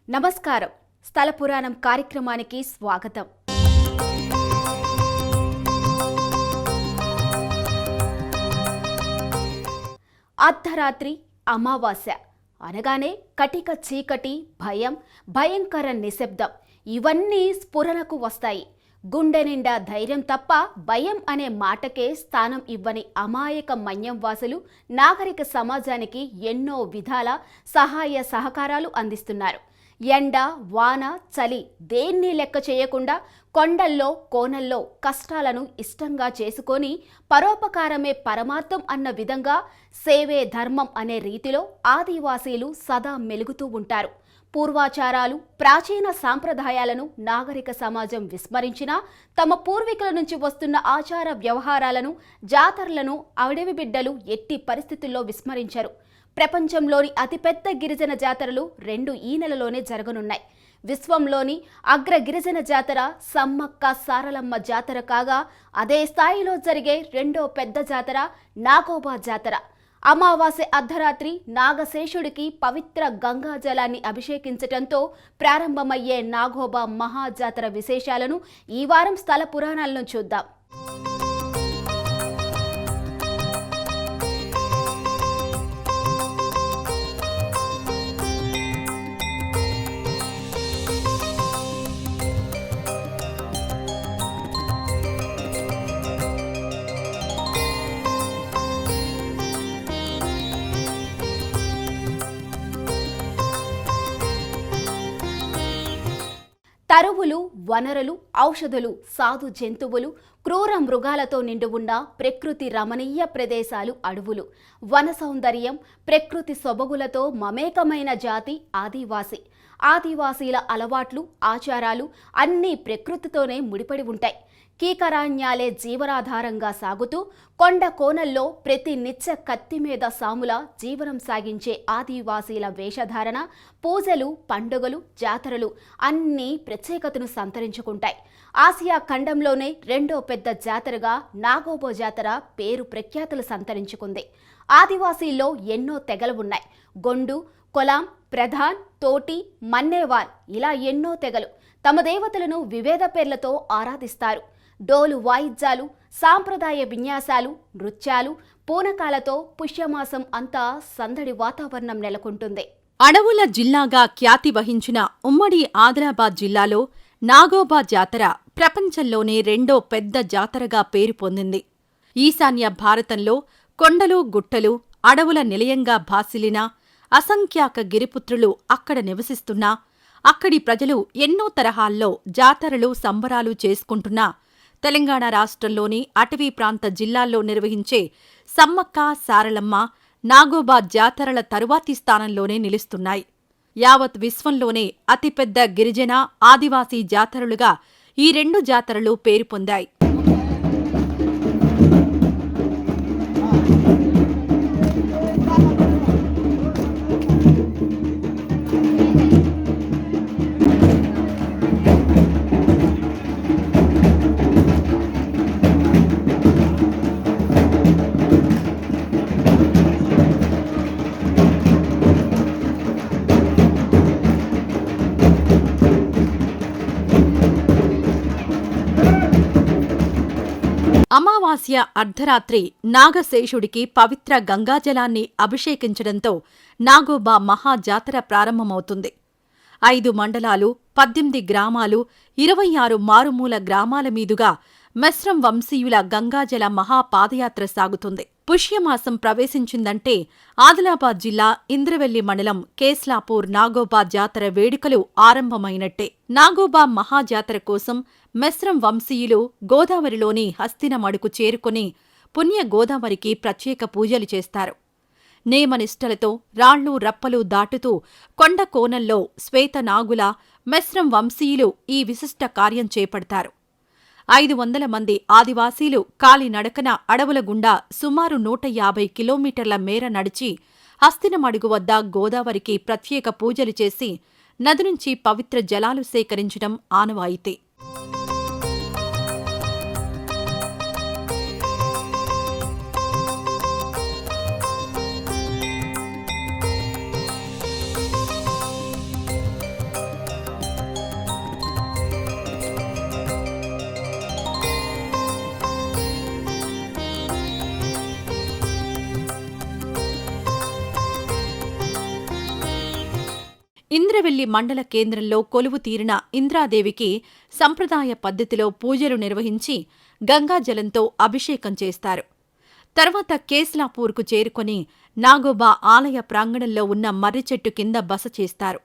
నమస్కారం. స్థల పురాణం కార్యక్రమానికి స్వాగతం. అర్ధరాత్రి అమావాస్య అనగానే కటిక చీకటి, భయం, భయంకర నిశ్శబ్దం ఇవన్నీ స్ఫురణకు వస్తాయి. గుండె నిండా ధైర్యం తప్ప భయం అనే మాటకే స్థానం ఇవ్వని అమాయక మన్యంవాసులు నాగరిక సమాజానికి ఎన్నో విధాల సహాయ సహకారాలు అందిస్తున్నారు. ఎండ, వాన, చలి దేన్ని లెక్క చేయకుండా కొండల్లో, కోనల్లో కష్టాలను ఇష్టంగా చేసుకొని పరోపకారమే పరమార్థం అన్న విధంగా సేవే ధర్మం అనే రీతిలో ఆదివాసీలు సదా మెలుగుతూ ఉంటారు. పూర్వాచారాలు, ప్రాచీన సాంప్రదాయాలను నాగరిక సమాజం విస్మరించినా తమ పూర్వీకుల నుంచి వస్తున్న ఆచార వ్యవహారాలను, జాతరలను అడవి బిడ్డలు ఎట్టి పరిస్థితుల్లో విస్మరించరు. ప్రపంచంలోని అతిపెద్ద గిరిజన జాతరలు 2 ఈ నెలలోనే జరగనున్నాయి. విశ్వంలోని అగ్ర గిరిజన జాతర సమ్మక్క సారలమ్మ జాతర కాగా, అదే స్థాయిలో జరిగే రెండో పెద్ద జాతర నాగోబా జాతర. అమావాస్య అర్ధరాత్రి నాగశేషుడికి పవిత్ర గంగా జలాన్ని అభిషేకించటంతో ప్రారంభమయ్యే నాగోబా మహాజాతర విశేషాలను ఈ వారం స్థల పురాణాలను చూద్దాం. తరువులు, వనరులు, ఔషధులు, సాధు జంతువులు, క్రూర మృగాలతో నిండి ఉన్న ప్రకృతి రమణీయ ప్రదేశాలు అడవులు. వన సౌందర్యం, ప్రకృతి సొబగులతో మమేకమైన జాతి ఆదివాసీ. ఆదివాసీల అలవాట్లు, ఆచారాలు అన్నీ ప్రకృతితోనే ముడిపడి ఉంటాయి. కీకరాణ్యాలే జీవనాధారంగా సాగుతూ కొండ కోనల్లో ప్రతి నిత్య కత్తి మీద సాముల జీవనం సాగించే ఆదివాసీల వేషధారణ, పూజలు, పండుగలు, జాతరలు అన్నీ ప్రత్యేకతను సంతరించుకుంటాయి. ఆసియా ఖండంలోనే రెండో పెద్ద జాతరగా నాగోబా జాతర పేరు ప్రఖ్యాతులు సంతరించుకుంది. ఆదివాసీల్లో ఎన్నో తెగలు ఉన్నాయి. గొండు, కొలాం, ప్రధాన్, తోటి, మన్నేవార్ ఇలా ఎన్నో తెగలు తమ దేవతలను వివిధ పేర్లతో ఆరాధిస్తారు. డోలు వాయిద్యాలు, సాంప్రదాయ విన్యాసాలు, నృత్యాలు, పూనకాలతో పుష్యమాసం అంతా సందడి వాతావరణం నెలకొంటుంది. అడవుల జిల్లాగా ఖ్యాతి వహించిన ఉమ్మడి ఆదిలాబాద్ జిల్లాలో నాగోబా జాతర ప్రపంచంలోనే రెండో పెద్ద జాతరగా పేరు పొందింది. ఈశాన్య భారతంలో కొండలు, గుట్టలు, అడవుల నిలయంగా భాసిల్లిన అసంఖ్యాక గిరిపుత్రులు అక్కడ నివసిస్తున్నా, అక్కడి ప్రజలు ఎన్నో తరహాల్లో జాతరలు, సంబరాలు చేసుకుంటున్నా తెలంగాణ రాష్ట్రంలోని అటవీ ప్రాంత జిల్లాల్లో నిర్వహించే సమ్మక్క సారలమ్మ, నాగోబా జాతరల తరువాతి స్థానంలోనే నిలుస్తున్నాయి. యావత్ విశ్వంలోనే అతిపెద్ద గిరిజన, ఆదివాసీ జాతరలుగా ఈ 2 జాతరలు పేరు పొందాయి. అమావాస్య అర్ధరాత్రి నాగశేషుడికి పవిత్ర గంగాజలాన్ని అభిషేకించడంతో నాగోబా మహాజాతర ప్రారంభమవుతుంది. 5 మండలాలు, 18 గ్రామాలు, 26 మారుమూల గ్రామాల మీదుగా మెస్రం వంశీయుల గంగాజల మహాపాదయాత్ర సాగుతుంది. పుష్యమాసం ప్రవేశించిందంటే ఆదిలాబాద్ జిల్లా ఇంద్రవెల్లి మండలం కేస్లాపూర్ నాగోబా జాతర వేడుకలు ఆరంభమైనట్టే. నాగోబా మహాజాతర కోసం మెస్రం వంశీయులు గోదావరిలోని హస్తినమడుకు చేరుకుని పుణ్య గోదావరికి ప్రత్యేక పూజలు చేస్తారు. నేమనిష్టలతో రాళ్లు, రప్పలు దాటుతూ కొండ కోనల్లో శ్వేతనాగుల మెస్రం వంశీయులు ఈ విశిష్ట కార్యం చేపడతారు. 500 మంది ఆదివాసీలు కాలినడకన అడవుల గుండా సుమారు 150 కిలోమీటర్ల మేర నడిచి హస్తినమడుగు వద్ద గోదావరికి ప్రత్యేక పూజలు చేసి నది నుంచి పవిత్ర జలాలు సేకరించడం ఆనవాయితీ. ఇంద్రవెల్లి మండల కేంద్రంలో కొలువు తీరిన ఇంద్రాదేవికి సంప్రదాయ పద్ధతిలో పూజలు నిర్వహించి గంగాజలంతో అభిషేకం చేస్తారు. తర్వాత కేస్లాపూర్కు చేరుకొని నాగోబా ఆలయ ప్రాంగణంలో ఉన్న మర్రి చెట్టు కింద బస చేస్తారు.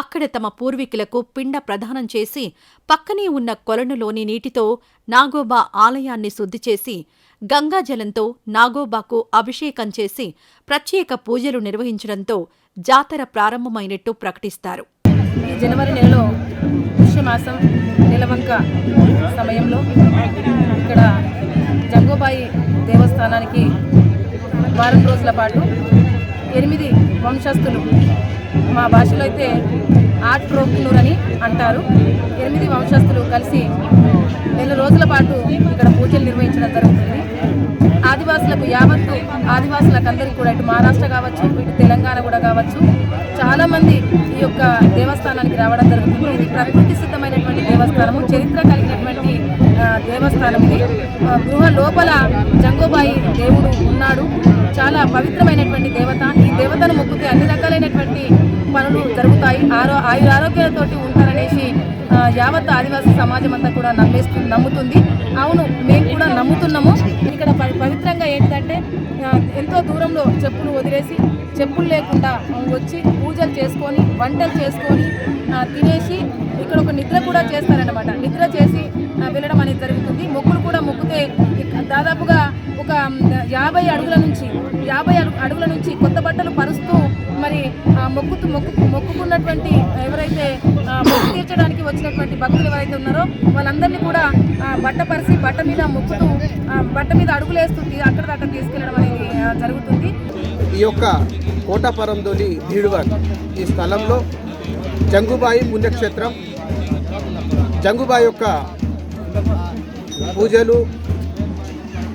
అక్కడ తమ పూర్వీకులకు పిండ ప్రదానం చేసి పక్కనే ఉన్న కొలనులోని నీటితో నాగోబా ఆలయాన్ని శుద్ధి చేసి గంగాజలంతో నాగోబాకు అభిషేకం చేసి ప్రత్యేక పూజలు నిర్వహించడంతో జాతర ప్రారంభమైనట్టు ప్రకటిస్తారు. ఈ జనవరి నెలలో పుష్యమాసం నెలవంక సమయంలో ఇక్కడ జంగోబాయి దేవస్థానానికి వారం రోజుల పాటు 8 వంశస్థులు, మా భాషలో అయితే ఆట్రోక్నూర్ అని అంటారు, 8 వంశస్థులు కలిసి నెల రోజుల పాటు ఇక్కడ పూజలు నిర్వహించడం జరుగుతుంది. ఆదివాసులకు యావత్తు ఆదివాసులకు అందరికీ కూడా ఇటు మహారాష్ట్ర కావచ్చు, ఇటు తెలంగాణ కూడా కావచ్చు, చాలామంది ఈ యొక్క దేవస్థానానికి రావడం జరుగుతుంది. ఇది ప్రకృతి సిద్ధమైనటువంటి దేవస్థానము, చరిత్ర కలిగినటువంటి దేవస్థానం. ఇది గృహ లోపల జంగోబాయి దేవుడు ఉన్నాడు. చాలా పవిత్రమైనటువంటి దేవత. ఈ దేవతను మొక్కితే అన్ని రకాలైనటువంటి పనులు జరుగుతాయి, ఆయురారోగ్యాలతోటి ఉంటారనేసి యావత్ ఆదివాసీ సమాజం అంతా కూడా నమ్ముతుంది. అవును, మేము కూడా నమ్ముతున్నాము. ఇక్కడ పవిత్రంగా ఏంటంటే ఎంతో దూరంలో చెప్పులు వదిలేసి చెప్పులు లేకుండా వచ్చి పూజలు చేసుకొని వంటలు చేసుకొని తినేసి ఇక్కడ ఒక నిద్ర కూడా చేస్తారన్నమాట. నిద్ర చేసి వెళ్ళడం అనేది జరుగుతుంది. మొక్కులు కూడా మొక్కితే దాదాపుగా ఒక 50 అడుగుల నుంచి కొత్త బట్టలు పరుస్తూ మరి మొక్కుకున్నటువంటి ఎవరైతే మొక్కు తీర్చడానికి వచ్చినటువంటి భక్తులు ఎవరైతే ఉన్నారో వాళ్ళందరినీ కూడా బట్ట పరిసి బట్ట మీద మొక్కుతూ బట్ట మీద అడుగులేస్తూ అక్కడ దాకా తీసుకెళ్లడం అనేది జరుగుతుంది. ఈ యొక్క కోటాపరందోలి భీడువర్ ఈ స్థలంలో జంగుబాయి పుణ్యక్షేత్రం. జంగుబాయి యొక్క పూజలు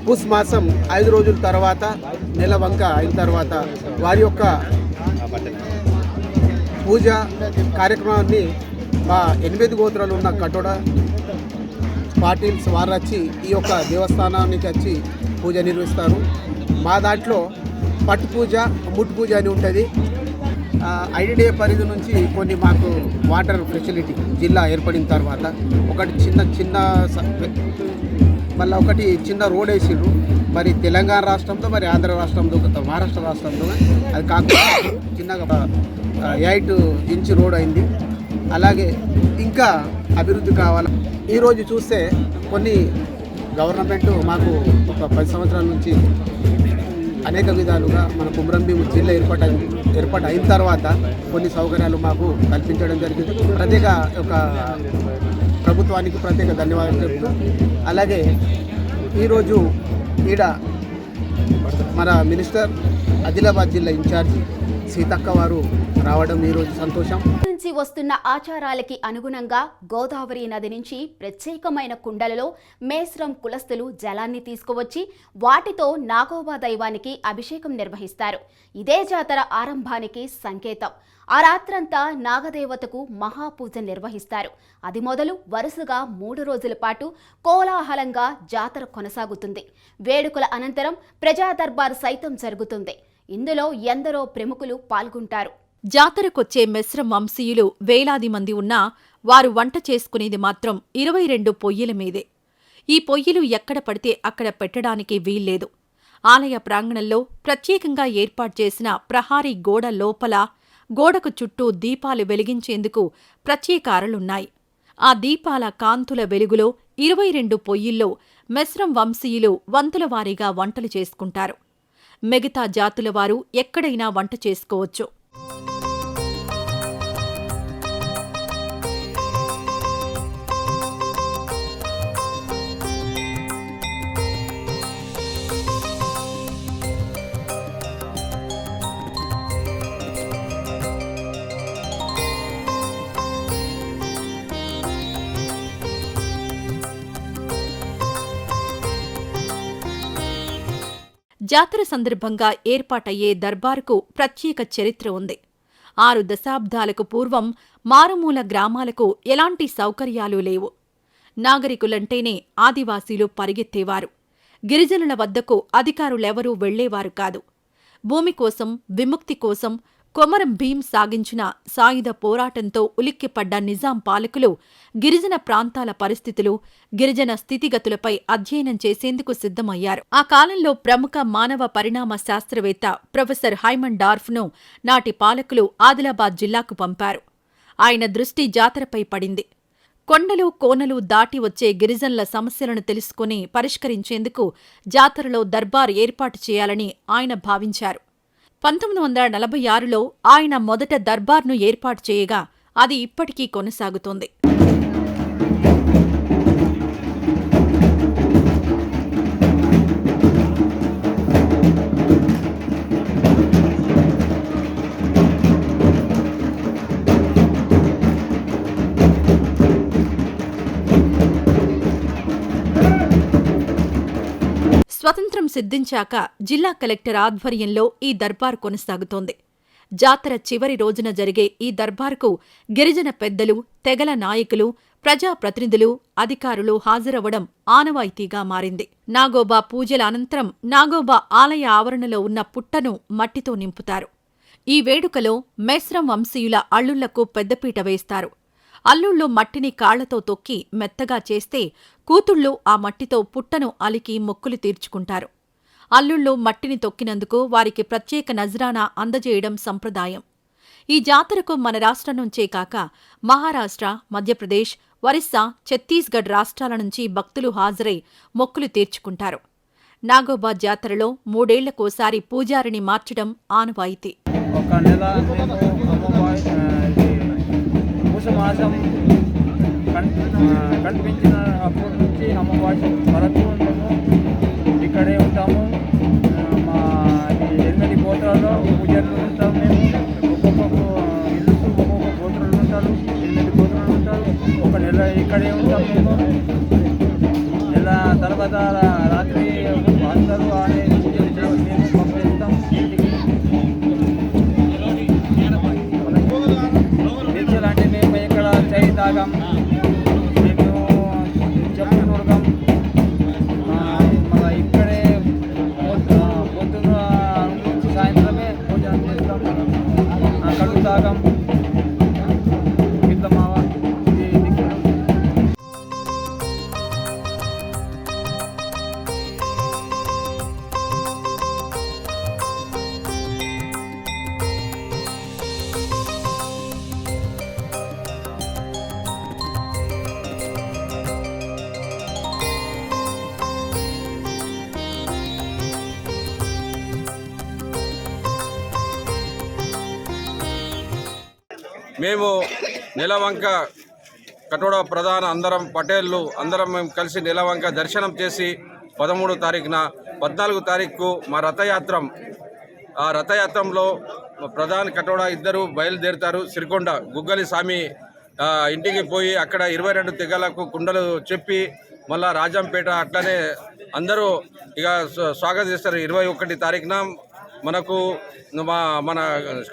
పుష్ మాసం 5 రోజుల తర్వాత నెలవంక అయిన తర్వాత వారి యొక్క పూజ కార్యక్రమాన్ని మా 8 గోత్రాలు ఉన్న కటోడ పాటిల్స్ వారు వచ్చి ఈ యొక్క దేవస్థానానికి వచ్చి పూజ నిర్వహిస్తారు. మా దాంట్లో పట్టు పూజ, ముట్టు పూజ అని ఉంటుంది. ఐడిడిఏ పరిధి నుంచి కొన్ని మాకు వాటర్ ఫెసిలిటీ జిల్లా ఏర్పడిన తర్వాత ఒకటి మళ్ళీ ఒకటి చిన్న రోడ్ వేసిండ్రు. మరి తెలంగాణ రాష్ట్రంలో, మరి ఆంధ్ర రాష్ట్రంలో, మహారాష్ట్ర రాష్ట్రంలో అది కాకుండా చిన్నగా 8 ఇంచ్ రోడ్ అయింది. అలాగే ఇంకా అభివృద్ధి కావాలి. ఈరోజు చూస్తే కొన్ని గవర్నమెంట్ మాకు ఒక 10 సంవత్సరాల నుంచి అనేక విధాలుగా మన కుమ్రంభీం జిల్లా ఏర్పాటు అయిన తర్వాత కొన్ని సౌకర్యాలు మాకు కల్పించడం జరిగింది. ఒక ప్రభుత్వానికి ప్రత్యేక ధన్యవాదాలు చెప్తూ, అలాగే ఈరోజు ఈడ మన మినిస్టర్ ఆదిలాబాద్ జిల్లా ఇన్ఛార్జి సీతక్క వారు రావడం ఈరోజు సంతోషం. నుంచి వస్తున్న ఆచారాలకి అనుగుణంగా గోదావరి నది నుంచి ప్రత్యేకమైన కుండలలో మేస్రం కులస్తులు జలాన్ని తీసుకువచ్చి వాటితో నాగోబా దైవానికి అభిషేకం నిర్వహిస్తారు. ఇదే జాతర ఆరంభానికి సంకేతం. ఆ రాత్రంతా నాగదేవతకు మహాపూజ నిర్వహిస్తారు. అది మొదలు వరుసగా 3 రోజుల పాటు కోలాహలంగా జాతర కొనసాగుతుంది. వేడుకల అనంతరం ప్రజా దర్బార్ సైతం జరుగుతుంది. ఇందులో ఎందరో ప్రముఖులు పాల్గొంటారు. జాతరకొచ్చే మెస్రం వంశీయులు వేలాది మంది ఉన్నా వారు వంట చేసుకునేది మాత్రం 22 పొయ్యిల మీదే. ఈ పొయ్యిలు ఎక్కడ పడితే అక్కడ పెట్టడానికి వీల్లేదు. ఆలయ ప్రాంగణంలో ప్రత్యేకంగా ఏర్పాటు చేసిన ప్రహారీ గోడ లోపల గోడకు చుట్టూ దీపాలు వెలిగించేందుకు ప్రత్యేక అరలున్నాయి. ఆ దీపాల కాంతుల వెలుగులో 22 పొయ్యిల్లో మెస్రం వంశీయులు వంతుల వారీగా వంటలు చేసుకుంటారు. మిగతా జాతుల వారు ఎక్కడైనా వంట చేసుకోవచ్చు. జాతర సందర్భంగా ఏర్పాటయ్యే దర్బారుకు ప్రత్యేక చరిత్ర ఉంది. 6 దశాబ్దాలకు పూర్వం మారుమూల గ్రామాలకు ఎలాంటి సౌకర్యాలు లేవు. నాగరికులంటేనే ఆదివాసీలు పరిగెత్తేవారు. గిరిజనుల వద్దకు అధికారులెవరూ వెళ్లేవారు కాదు. భూమి కోసం, విముక్తి కోసం కొమరం భీం సాగించిన సాయుధ పోరాటంతో ఉలిక్కిపడ్డ నిజాం పాలకులు గిరిజన ప్రాంతాల పరిస్థితులు, గిరిజన స్థితిగతులపై అధ్యయనం చేసేందుకు సిద్ధమయ్యారు. ఆ కాలంలో ప్రముఖ మానవ పరిణామ శాస్త్రవేత్త ప్రొఫెసర్ హైమన్ డార్ఫ్ను నాటి పాలకులు ఆదిలాబాద్ జిల్లాకు పంపారు. ఆయన దృష్టి జాతరపై పడింది. కొండలు, కోనలు దాటి వచ్చే గిరిజనుల సమస్యలను తెలుసుకుని పరిష్కరించేందుకు జాతరలో దర్బార్ ఏర్పాటు చేయాలని ఆయన భావించారు. 1946లో ఆయన మొదట దర్బార్ను ఏర్పాటు చేయగా అది ఇప్పటికీ కొనసాగుతోంది. స్వతంత్రం సిద్ధించాక జిల్లా కలెక్టర్ ఆధ్వర్యంలో ఈ దర్బార్ కొనసాగుతోంది. జాతర చివరి రోజున జరిగే ఈ దర్బార్కు గిరిజన పెద్దలు, తెగల నాయకులు, ప్రజాప్రతినిధులు, అధికారులు హాజరవ్వడం ఆనవాయితీగా మారింది. నాగోబా పూజల అనంతరం నాగోబా ఆలయ ఆవరణలో ఉన్న పుట్టను మట్టితో నింపుతారు. ఈ వేడుకలో మెస్రం వంశీయుల అల్లుళ్లకు పెద్దపీట వేస్తారు. అల్లుళ్ళు మట్టిని కాళ్లతో తొక్కి మెత్తగా చేస్తే కూతుళ్ళు ఆ మట్టితో పుట్టను అలికి మొక్కులు తీర్చుకుంటారు. అల్లుళ్ళు మట్టిని తొక్కినందుకు వారికి ప్రత్యేక నజరానా అందజేయడం సంప్రదాయం. ఈ జాతరకు మన రాష్ట్రం నుంచే కాక మహారాష్ట్ర, మధ్యప్రదేశ్, ఒరిస్సా, ఛత్తీస్గఢ్ రాష్ట్రాల నుంచి భక్తులు హాజరై మొక్కులు తీర్చుకుంటారు. నాగోబా జాతరలో 3 ఏళ్లకోసారి పూజారిని మార్చడం ఆనవాయితీ. మాసం కనిపించిన అప్పటి నుంచి అమ్మవారి వరకు మేము ఇక్కడే ఉంటాము. మా 8 గోత్రాల్లో పూజలు ఉంటాం. మేము ఒక్కొక్క ఇల్లుకు ఒక్కొక్క గోత్రాలు ఉంటారు, 8 గోత్రాలు ఉంటారు. ఒక నెల ఇక్కడే ఉంటాం. మేము నెల తర్వాత రాత్రి అందరూ అనే పూజలు మేము పంపిస్తాం ఇంటికి. అంటే మేము ఇక్కడ చేయి తాగాం, మేము చెప్పు కొడతాం. మళ్ళీ ఇక్కడే పొద్దున్న నుంచి సాయంత్రమే భోజనం చేస్తాం, కళ్ళు తాగాం. ఇట్లా మావా మేము నెలవంక కటోడా ప్రధాన అందరం పటేళ్ళు అందరం మేము కలిసి నెలవంక దర్శనం చేసి 13వ తారీఖున 14వ తారీఖు మా రథయాత్రం. ఆ రథయాత్రంలో ప్రధాన కటోడా ఇద్దరు బయలుదేరుతారు. సిరికొండ గుగ్గలి స్వామి ఇంటికి పోయి అక్కడ 22 తెగలకు కుండలు చెప్పి మళ్ళా రాజంపేట అట్లనే అందరూ ఇక స్వాగతిస్తారు. 21 తారీఖున మనకు మన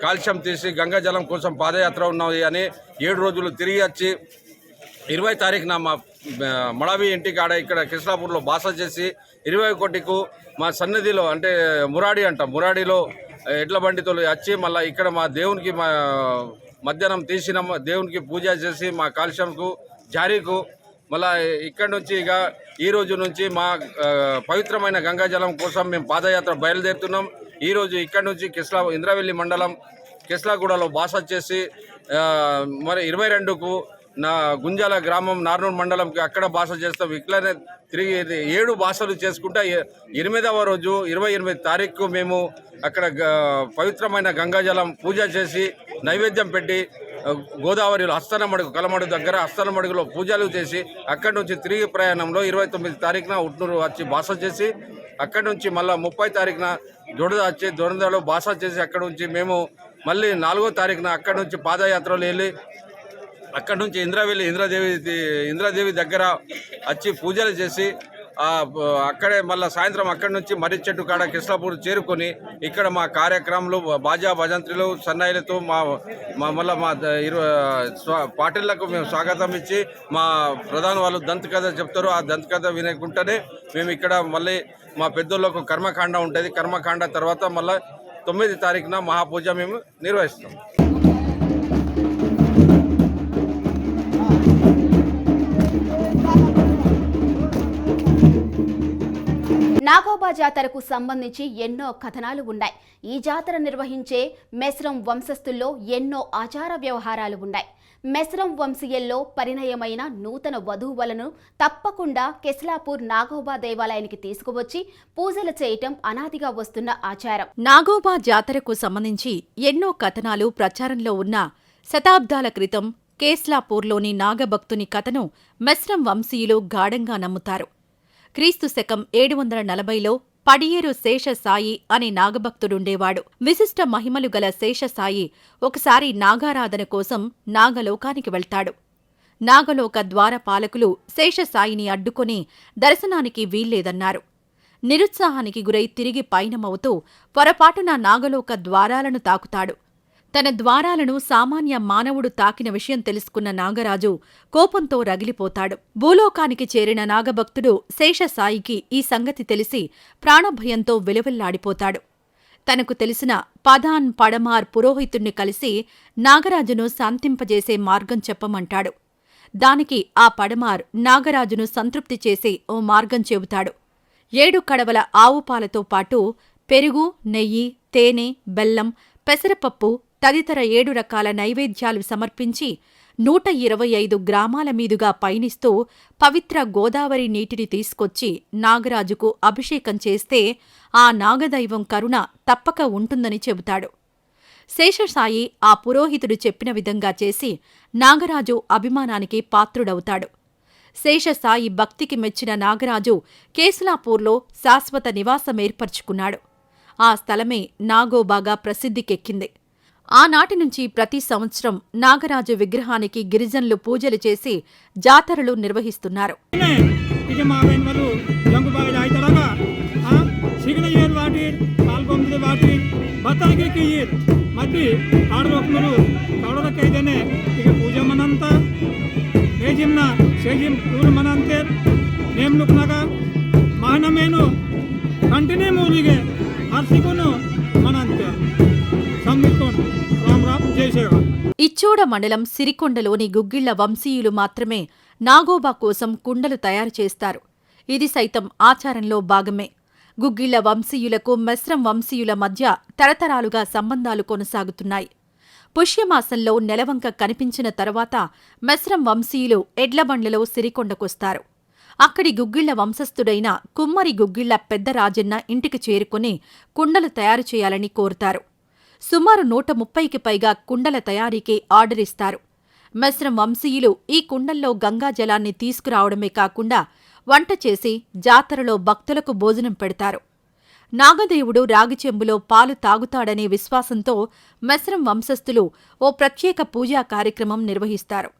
కాలుష్యం తీసి గంగా జలం కోసం పాదయాత్ర ఉన్నది అని 7 రోజులు తిరిగి వచ్చి 20 తారీఖున మా మడవి ఇంటికి ఆడ ఇక్కడ కిస్లాపూర్లో బాస చేసి 21కు మా సన్నిధిలో అంటే మురాడిలో ఎడ్ల బండితో వచ్చి మళ్ళీ ఇక్కడ మా దేవునికి మా మధ్యాహ్నం తీసిన దేవునికి పూజ చేసి మా కాలుష్యంకు జారీకు మళ్ళీ ఇక్కడి నుంచి ఇక ఈ రోజు నుంచి మా పవిత్రమైన గంగాజలం కోసం మేము పాదయాత్ర బయలుదేరుతున్నాం. ఈరోజు ఇక్కడి నుంచి ఇంద్రవెల్లి మండలం కిస్లాగూడలో బాస చేసి మరి 22కు నా గుంజాల గ్రామం నార్నూర్ మండలంకి అక్కడ బాస చేస్తాం. ఇట్లనే తిరిగి 7 బాసలు చేసుకుంటా 8వ రోజు 28 తారీఖు మేము అక్కడ పవిత్రమైన గంగాజలం పూజ చేసి నైవేద్యం పెట్టి గోదావరిలో హస్తనమడుగు కలమడుగు దగ్గర హస్తనమడుగులో పూజలు చేసి అక్కడి నుంచి తిరిగి ప్రయాణంలో 29 తారీఖున ఉట్నూరు వచ్చి బాస చేసి అక్కడి నుంచి మళ్ళీ 30 తారీఖున దొడద వచ్చి దొడదలో బాస చేసి అక్కడి నుంచి మేము మళ్ళీ 4వ తారీఖున అక్కడి నుంచి పాదయాత్రలు వెళ్ళి అక్కడి నుంచి ఇంద్రాదేవి దగ్గర వచ్చి పూజలు చేసి అక్కడే మళ్ళీ సాయంత్రం అక్కడి నుంచి మర్రి చెట్టు కాడ కిస్లాపూర్ చేరుకొని ఇక్కడ మా కార్యక్రమాలు బాజా భజంత్రులు సన్నాయిలతో మళ్ళీ మా పార్టీలకు మేము స్వాగతం ఇచ్చి మా ప్రధాన వాళ్ళు దంతకథ చెప్తారు. ఆ దంతకథ వినకుండానే మేము ఇక్కడ మళ్ళీ మా పెద్దోళ్ళకు కర్మకాండ ఉంటుంది. కర్మకాండ తర్వాత మళ్ళీ 9 తారీఖున మహాపూజ మేము నిర్వహిస్తాం. నాగోబా జాతరకు సంబంధించి ఎన్నో కథనాలు ఉన్నాయి. ఈ జాతర నిర్వహించే మెస్రం వంశస్థుల్లో ఎన్నో ఆచార వ్యవహారాలు ఉన్నాయి. మెస్రం వంశీయుల్లో పరిణయమైన నూతన వధూవలను తప్పకుండా కెస్లాపూర్ నాగోబా దేవాలయానికి తీసుకువచ్చి పూజలు చేయటం అనాదిగా వస్తున్న ఆచారం. నాగోబా జాతరకు సంబంధించి ఎన్నో కథనాలు ప్రచారంలో ఉన్న శతాబ్దాల క్రితం కేస్లాపూర్లోని నాగభక్తుని కథను మెస్రం వంశీయులు గాఢంగా నమ్ముతారు. క్రీస్తు శకం 740లో పడియేరు శేషసాయి అనే నాగభక్తుడుండేవాడు. విశిష్ట మహిమలు గల శేషసాయి ఒకసారి నాగారాధన కోసం నాగలోకానికి వెళ్తాడు. నాగలోక ద్వారపాలకులు శేషసాయిని అడ్డుకొని దర్శనానికి వీల్లేదన్నారు. నిరుత్సాహానికి గురై తిరిగి పయనమవుతూ పొరపాటున నాగలోక ద్వారాలను తాకుతాడు. తన ద్వారాలను సామాన్య మానవుడు తాకిన విషయం తెలుసుకున్న నాగరాజు కోపంతో రగిలిపోతాడు. భూలోకానికి చేరిన నాగభక్తుడు శేషసాయికి ఈ సంగతి తెలిసి ప్రాణభయంతో విలవిల్లాడిపోతాడు. తనకు తెలిసిన పధాన్ పడమార్ పురోహితుణ్ణి కలిసి నాగరాజును శాంతింపజేసే మార్గం చెప్పమంటాడు. దానికి ఆ పడమార్ నాగరాజును సంతృప్తి చేసే ఓ మార్గం చెబుతాడు. 7 కడవల ఆవుపాలతో పాటు పెరుగు, నెయ్యి, తేనె, బెల్లం, పెసరపప్పు తదితర 7 రకాల నైవేద్యాలు సమర్పించి 125 గ్రామాల మీదుగా పయనిస్తూ పవిత్ర గోదావరి నీటిని తీసుకొచ్చి నాగరాజుకు అభిషేకం చేస్తే ఆ నాగదైవం కరుణ తప్పక ఉంటుందని చెబుతాడు. శేషసాయి ఆ పురోహితుడు చెప్పిన విధంగా చేసి నాగరాజు అభిమానానికి పాత్రుడవుతాడు. శేషసాయి భక్తికి మెచ్చిన నాగరాజు కేసులాపూర్లో శాశ్వత నివాసమేర్పరచుకున్నాడు. ఆ స్థలమే నాగోబాగా ప్రసిద్ధికెక్కింది. ఆనాటి నుంచి ప్రతి సంవత్సరం నాగరాజు విగ్రహానికి గిరిజనులు పూజలు చేసి జాతరలు నిర్వహిస్తున్నారు. ఇచ్చోడ మండలం సిరికొండలోని గుగ్గిళ్ల వంశీయులు మాత్రమే నాగోబా కోసం కుండలు తయారు చేస్తారు. ఇది సైతం ఆచారంలో భాగమే. గుగ్గిళ్ల వంశీయులకు మెస్రం వంశీయుల మధ్య తరతరాలుగా సంబంధాలు కొనసాగుతున్నాయి. పుష్యమాసంలో నెలవంక కనిపించిన తర్వాత మెస్రం వంశీయులు ఎడ్లబండ్లలో సిరికొండకొస్తారు. అక్కడి గుగ్గిళ్ల వంశస్థుడైన కుమ్మరి గుగ్గిళ్ల పెద్ద రాజన్న ఇంటికి చేరుకుని కుండలు తయారు చేయాలని కోరుతారు. సుమారు 130కి పైగా కుండల తయారీకి ఆర్డరిస్తారు. మెస్రం వంశీయులు ఈ కుండల్లో గంగాజలాన్ని తీసుకురావడమే కాకుండా వంట చేసి జాతరలో భక్తులకు భోజనం పెడతారు. నాగదేవుడు రాగిచెంబులో పాలు తాగుతాడనే విశ్వాసంతో మెస్రం వంశస్థులు ఓ ప్రత్యేక పూజా కార్యక్రమం నిర్వహిస్తారు.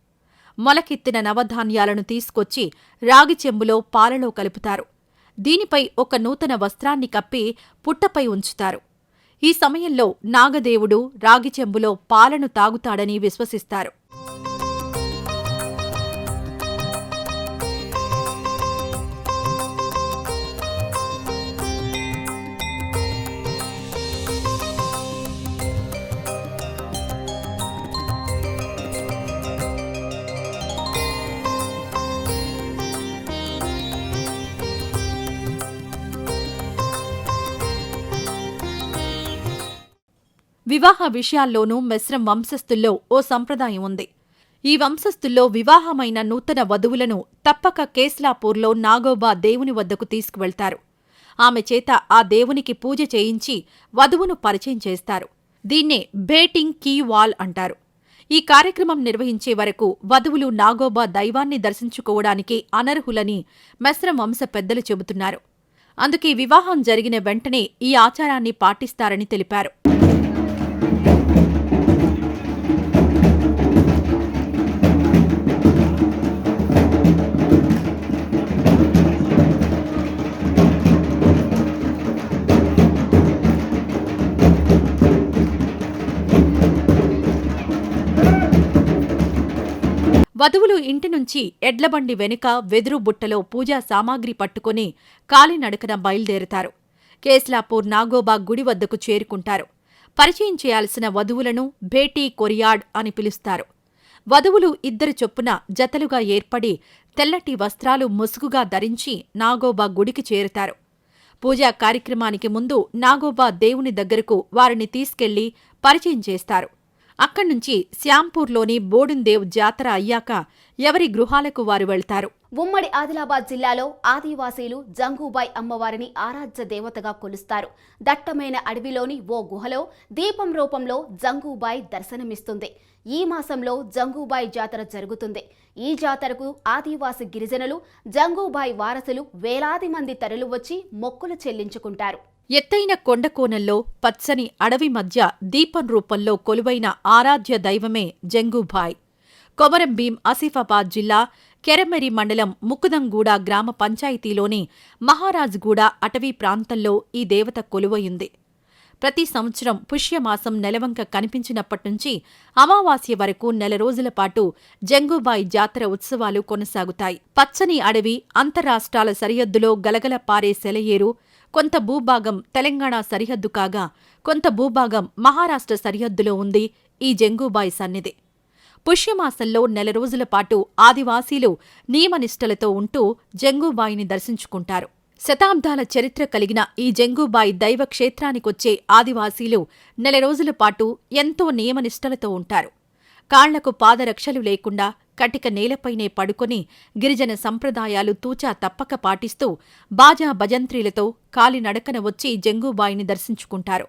మొలకెత్తిన నవధాన్యాలను తీసుకొచ్చి రాగిచెంబులో పాలలో కలుపుతారు. దీనిపై ఒక నూతన వస్త్రాన్ని కప్పి పుట్టపై ఉంచుతారు. ఈ సమయంలో నాగదేవుడు రాగిచెంబులో పాలను తాగుతాడని విశ్వసిస్తారు. వివాహ విషయాల్లోనూ మెస్రం వంశస్థుల్లో ఓ సంప్రదాయం ఉంది. ఈ వంశస్థుల్లో వివాహమైన నూతన వధువులను తప్పక కేస్లాపూర్లో నాగోబా దేవుని వద్దకు తీసుకువెళ్తారు. ఆమె చేత ఆ దేవునికి పూజ చేయించి వధువును పరిచయం చేస్తారు. దీన్నే భేటింగ్ కీ వాల్ అంటారు. ఈ కార్యక్రమం నిర్వహించే వరకు వధువులు నాగోబా దైవాన్ని దర్శించుకోవడానికి అనర్హులని మెస్రం వంశ పెద్దలు చెబుతున్నారు. అందుకే వివాహం జరిగిన వెంటనే ఈ ఆచారాన్ని పాటిస్తారని తెలిపారు. వధువులు ఇంటి నుంచి ఎడ్లబండి వెనుక వెదురు బుట్టలో పూజా సామాగ్రి పట్టుకుని కాలినడకన బయలుదేరతారు. కేస్లాపూర్ నాగోబా గుడి వద్దకు చేరుకుంటారు. పరిచయం చేయాల్సిన వధువులను భేటీ కొరియాడ్ అని పిలుస్తారు. వధువులు 2 చొప్పున జతలుగా ఏర్పడి తెల్లటి వస్త్రాలు ముసుగుగా ధరించి నాగోబా గుడికి చేరుతారు. పూజా కార్యక్రమానికి ముందు నాగోబా దేవుని దగ్గరకు వారిని తీసుకెళ్లి పరిచయం చేస్తారు. అక్కడ్నుంచి శ్యాంపూర్లోని బోడుందేవ్ జాతర అయ్యాక ఎవరి గృహాలకు వారు వెళ్తారు. ఉమ్మడి ఆదిలాబాద్ జిల్లాలో ఆదివాసీలు జంగూబాయ్ అమ్మవారిని ఆరాధ్య దేవతగా కొలుస్తారు. దట్టమైన అడవిలోని ఓ గుహలో దీపం రూపంలో జంగూబాయ్ దర్శనమిస్తుంది. ఈ మాసంలో జంగూబాయ్ జాతర జరుగుతుంది. ఈ జాతరకు ఆదివాసి గిరిజనులు, జంగూబాయ్ వారసులు వేలాది మంది తరలివచ్చి మొక్కులు చెల్లించుకుంటారు. ఎత్తైన కొండకోణంలో పచ్చని అడవి మధ్య దీపం రూపంలో కొలువైన ఆరాధ్య దైవమే జంగూబాయ్. కొమరం భీం ఆసిఫాబాద్ జిల్లా కెరమెరి మండలం ముకుదంగూడ గ్రామ పంచాయతీలోని మహారాజ్గూడ అటవీ ప్రాంతంలో ఈ దేవత కొలువయుంది. ప్రతి సంవత్సరం పుష్యమాసం నెలవంక కనిపించినప్పట్నుంచి అమావాస్య వరకు 4 రోజుల పాటు జంగూబాయ్ జాతర ఉత్సవాలు కొనసాగుతాయి. పచ్చని అడవి, అంతర్రాష్ట్రాల సరిహద్దులో గలగల పారే సెలయేరు, కొంత భూభాగం తెలంగాణ సరిహద్దు కాగా కొంత భూభాగం మహారాష్ట్ర సరిహద్దులో ఉంది ఈ జంగూబాయ్ సన్నిధి. పుష్యమాసంలో 4 రోజుల పాటు ఆదివాసీలు నియమనిష్టలతో ఉంటూ జంగూబాయిని దర్శించుకుంటారు. శతాబ్దాల చరిత్ర కలిగిన ఈ జంగూబాయ్ దైవ క్షేత్రానికొచ్చే ఆదివాసీలు 4 రోజుల పాటు ఎంతో నియమనిష్టలతో ఉంటారు. కాళ్లకు పాదరక్షలు లేకుండా కటిక నేలపైనే పడుకొని గిరిజన సంప్రదాయాలు తూచా తప్పక పాటిస్తూ బాజా భజంత్రీలతో కాలినడకన వచ్చి జంగూబాయిని దర్శించుకుంటారు.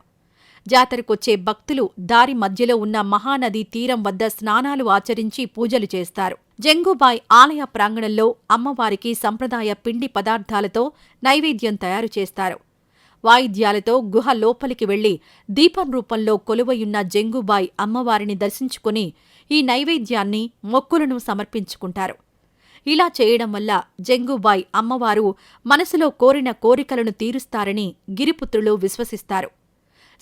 జాతరకొచ్చే భక్తులు దారి మధ్యలో ఉన్న మహానదీ తీరం వద్ద స్నానాలు ఆచరించి పూజలు చేస్తారు. జంగూబాయ్ ఆలయ ప్రాంగణంలో అమ్మవారికి సంప్రదాయ పిండి పదార్థాలతో నైవేద్యం తయారు చేస్తారు. వాయిద్యాలతో గుహ లోపలికి వెళ్లి దీపం రూపంలో కొలువయున్న జంగూబాయ్ అమ్మవారిని దర్శించుకుని ఈ నైవేద్యాన్ని, మొక్కులను సమర్పించుకుంటారు. ఇలా చేయడం వల్ల జంగూబాయ్ అమ్మవారు మనసులో కోరిన కోరికలను తీరుస్తారని గిరిపుత్రులు విశ్వసిస్తారు.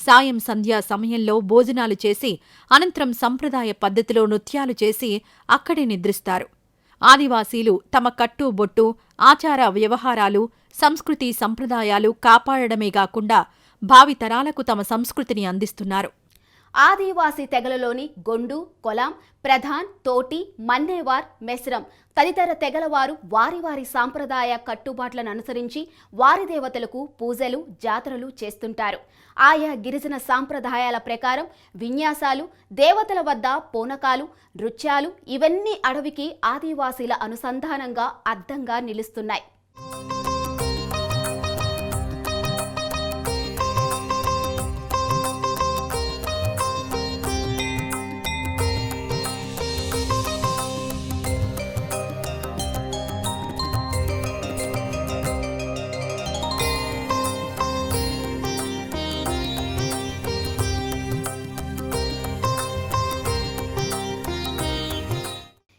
సాయం సంధ్యా సమయంలో భోజనాలు చేసి అనంతరం సంప్రదాయ పద్ధతిలో నృత్యాలు చేసి అక్కడే నిద్రిస్తారు. ఆదివాసీలు తమ కట్టు బొట్టు, ఆచార వ్యవహారాలు, సంస్కృతి సంప్రదాయాలు కాపాడడమే గాకుండా భావితరాలకు తమ సంస్కృతిని అందిస్తున్నారు. ఆదివాసీ తెగలలోని గొండు, కొలాం, ప్రధాన్, తోటి, మన్నేవార్, మెస్రం తదితర తెగలవారు వారి వారి సాంప్రదాయ కట్టుబాట్లను అనుసరించి వారి దేవతలకు పూజలు, జాతరలు చేస్తుంటారు. ఆయా గిరిజన సాంప్రదాయాల ప్రకారం విన్యాసాలు, దేవతల వద్ద పూనకాలు, నృత్యాలు ఇవన్నీ అడవికి ఆదివాసీల అనుసంధానంగా అద్దంగా నిలుస్తున్నాయి.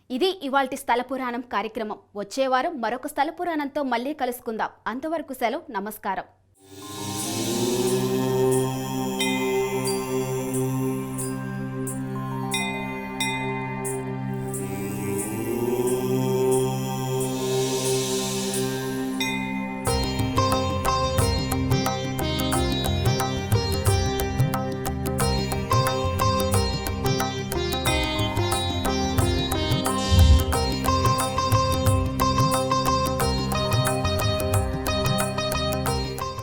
ఇది ఇవాల్టి స్థల పురాణం కార్యక్రమం. వచ్చే వారం మరొక స్థల పురాణంతో మళ్ళీ కలుసుకుందాం. అంతవరకు సెలవు. నమస్కారం.